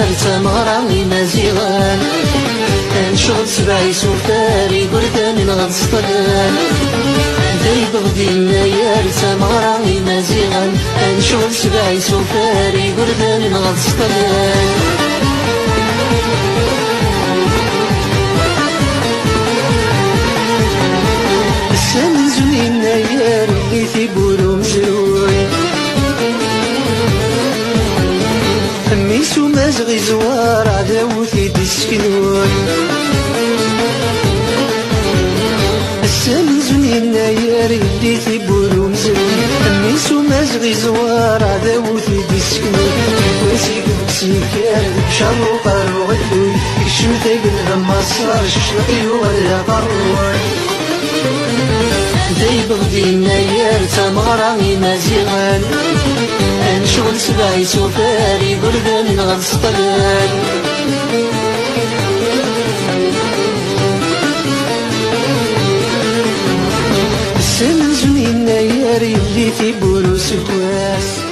النيار تمغرى مزيغان نشغل سبعي سوفاري بردان غتصطلان دايب غدي النيار تمغرى مزيغان نشغل سبعي سوفاري بردان غتصطلان السمزني النيار اللي في بولو مزروي ميسو مازغي زوار عداوتي تسكنون السمزني النيار اللي في بولو مزروي ميسو مازغي زوار عداوتي تسكنون واسي قبسي كان شارو قارو غدوي الشمتاق لما صار الشنقي ولا قروي دايب غدي النيار تمغرى مزيغان نشغل سبعي سوفاري بردان غتصطلان السمزني النيار اللي في بولو سكواس